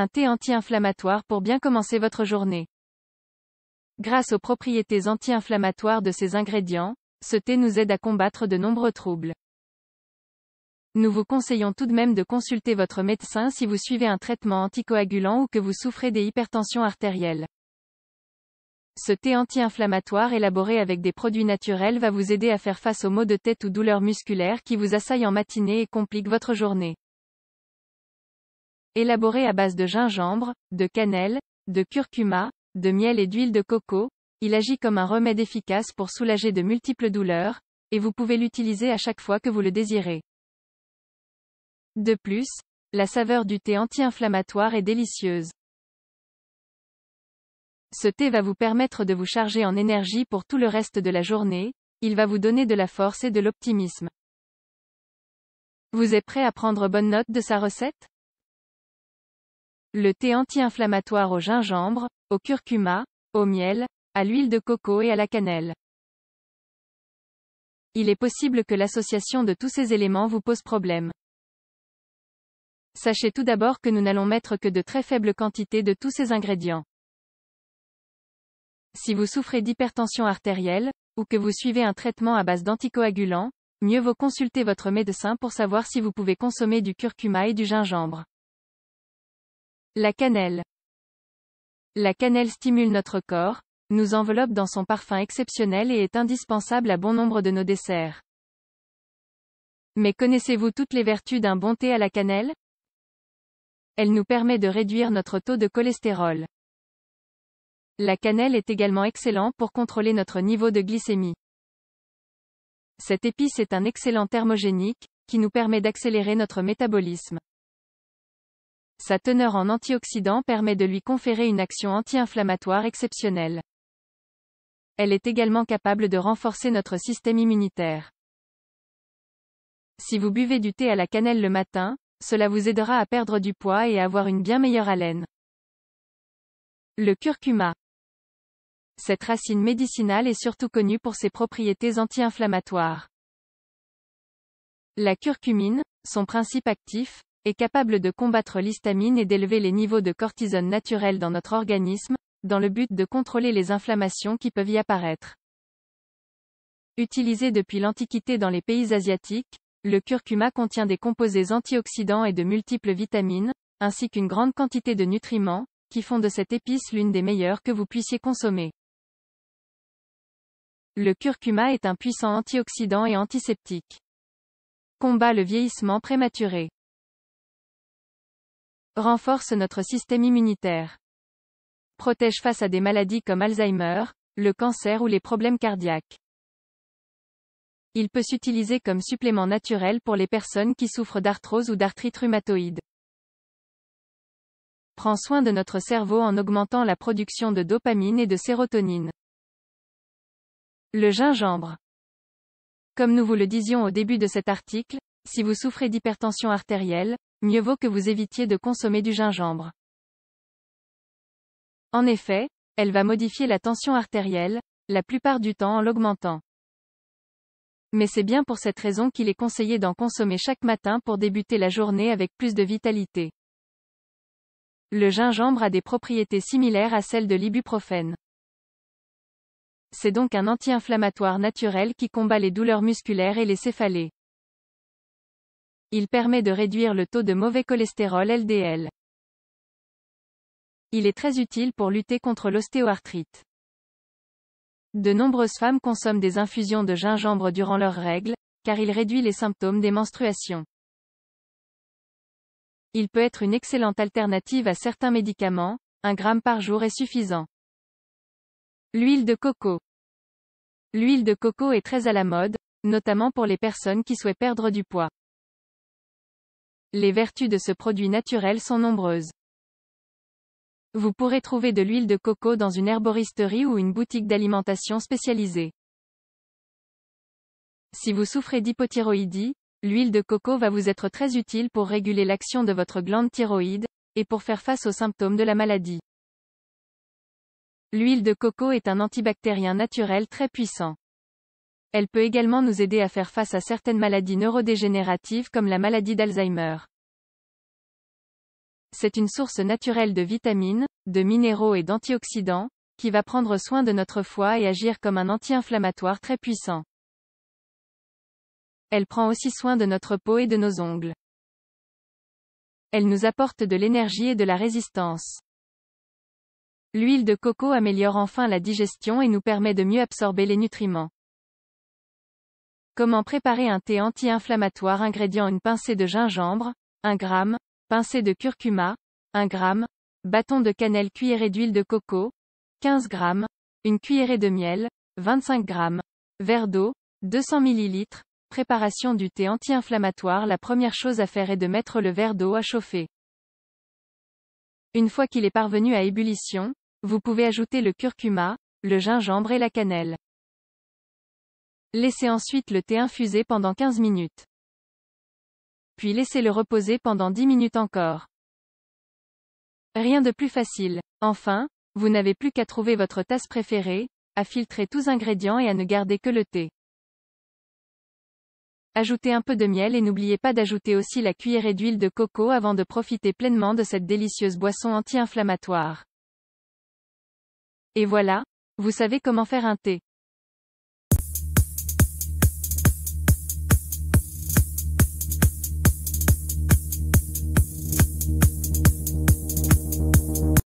Un thé anti-inflammatoire pour bien commencer votre journée. Grâce aux propriétés anti-inflammatoires de ces ingrédients, ce thé nous aide à combattre de nombreux troubles. Nous vous conseillons tout de même de consulter votre médecin si vous suivez un traitement anticoagulant ou que vous souffrez des hypertensions artérielles. Ce thé anti-inflammatoire élaboré avec des produits naturels va vous aider à faire face aux maux de tête ou douleurs musculaires qui vous assaillent en matinée et compliquent votre journée. Élaboré à base de gingembre, de cannelle, de curcuma, de miel et d'huile de coco, il agit comme un remède efficace pour soulager de multiples douleurs, et vous pouvez l'utiliser à chaque fois que vous le désirez. De plus, la saveur du thé anti-inflammatoire est délicieuse. Ce thé va vous permettre de vous charger en énergie pour tout le reste de la journée, il va vous donner de la force et de l'optimisme. Vous êtes prêt à prendre bonne note de sa recette? Le thé anti-inflammatoire au gingembre, au curcuma, au miel, à l'huile de coco et à la cannelle. Il est possible que l'association de tous ces éléments vous pose problème. Sachez tout d'abord que nous n'allons mettre que de très faibles quantités de tous ces ingrédients. Si vous souffrez d'hypertension artérielle, ou que vous suivez un traitement à base d'anticoagulants, mieux vaut consulter votre médecin pour savoir si vous pouvez consommer du curcuma et du gingembre. La cannelle. La cannelle stimule notre corps, nous enveloppe dans son parfum exceptionnel et est indispensable à bon nombre de nos desserts. Mais connaissez-vous toutes les vertus d'un bon thé à la cannelle? Elle nous permet de réduire notre taux de cholestérol. La cannelle est également excellente pour contrôler notre niveau de glycémie. Cette épice est un excellent thermogénique, qui nous permet d'accélérer notre métabolisme. Sa teneur en antioxydants permet de lui conférer une action anti-inflammatoire exceptionnelle. Elle est également capable de renforcer notre système immunitaire. Si vous buvez du thé à la cannelle le matin, cela vous aidera à perdre du poids et à avoir une bien meilleure haleine. Le curcuma. Cette racine médicinale est surtout connue pour ses propriétés anti-inflammatoires. La curcumine, son principe actif, est capable de combattre l'histamine et d'élever les niveaux de cortisone naturels dans notre organisme, dans le but de contrôler les inflammations qui peuvent y apparaître. Utilisé depuis l'Antiquité dans les pays asiatiques, le curcuma contient des composés antioxydants et de multiples vitamines, ainsi qu'une grande quantité de nutriments, qui font de cette épice l'une des meilleures que vous puissiez consommer. Le curcuma est un puissant antioxydant et antiseptique. Combat le vieillissement prématuré. Renforce notre système immunitaire. Protège face à des maladies comme Alzheimer, le cancer ou les problèmes cardiaques. Il peut s'utiliser comme supplément naturel pour les personnes qui souffrent d'arthrose ou d'arthrite rhumatoïde. Prend soin de notre cerveau en augmentant la production de dopamine et de sérotonine. Le gingembre. Comme nous vous le disions au début de cet article, si vous souffrez d'hypertension artérielle, mieux vaut que vous évitiez de consommer du gingembre. En effet, elle va modifier la tension artérielle, la plupart du temps en l'augmentant. Mais c'est bien pour cette raison qu'il est conseillé d'en consommer chaque matin pour débuter la journée avec plus de vitalité. Le gingembre a des propriétés similaires à celles de l'ibuprofène. C'est donc un anti-inflammatoire naturel qui combat les douleurs musculaires et les céphalées. Il permet de réduire le taux de mauvais cholestérol LDL. Il est très utile pour lutter contre l'ostéoarthrite. De nombreuses femmes consomment des infusions de gingembre durant leurs règles, car il réduit les symptômes des menstruations. Il peut être une excellente alternative à certains médicaments, 1 gramme par jour est suffisant. L'huile de coco. L'huile de coco est très à la mode, notamment pour les personnes qui souhaitent perdre du poids. Les vertus de ce produit naturel sont nombreuses. Vous pourrez trouver de l'huile de coco dans une herboristerie ou une boutique d'alimentation spécialisée. Si vous souffrez d'hypothyroïdie, l'huile de coco va vous être très utile pour réguler l'action de votre glande thyroïde, et pour faire face aux symptômes de la maladie. L'huile de coco est un antibactérien naturel très puissant. Elle peut également nous aider à faire face à certaines maladies neurodégénératives comme la maladie d'Alzheimer. c'est une source naturelle de vitamines, de minéraux et d'antioxydants, qui va prendre soin de notre foie et agir comme un anti-inflammatoire très puissant. Elle prend aussi soin de notre peau et de nos ongles. Elle nous apporte de l'énergie et de la résistance. L'huile de coco améliore enfin la digestion et nous permet de mieux absorber les nutriments. Comment préparer un thé anti-inflammatoire? Ingrédients: une pincée de gingembre, 1 g, pincée de curcuma, 1 g, bâton de cannelle, cuillerée d'huile de coco, 15 g, une cuillerée de miel, 25 g, verre d'eau, 200 ml. Préparation du thé anti-inflammatoire. La première chose à faire est de mettre le verre d'eau à chauffer. Une fois qu'il est parvenu à ébullition, vous pouvez ajouter le curcuma, le gingembre et la cannelle. Laissez ensuite le thé infuser pendant 15 minutes. Puis laissez-le reposer pendant 10 minutes encore. Rien de plus facile. Enfin, vous n'avez plus qu'à trouver votre tasse préférée, à filtrer tous ingrédients et à ne garder que le thé. Ajoutez un peu de miel et n'oubliez pas d'ajouter aussi la cuillerée d'huile de coco avant de profiter pleinement de cette délicieuse boisson anti-inflammatoire. Et voilà, vous savez comment faire un thé.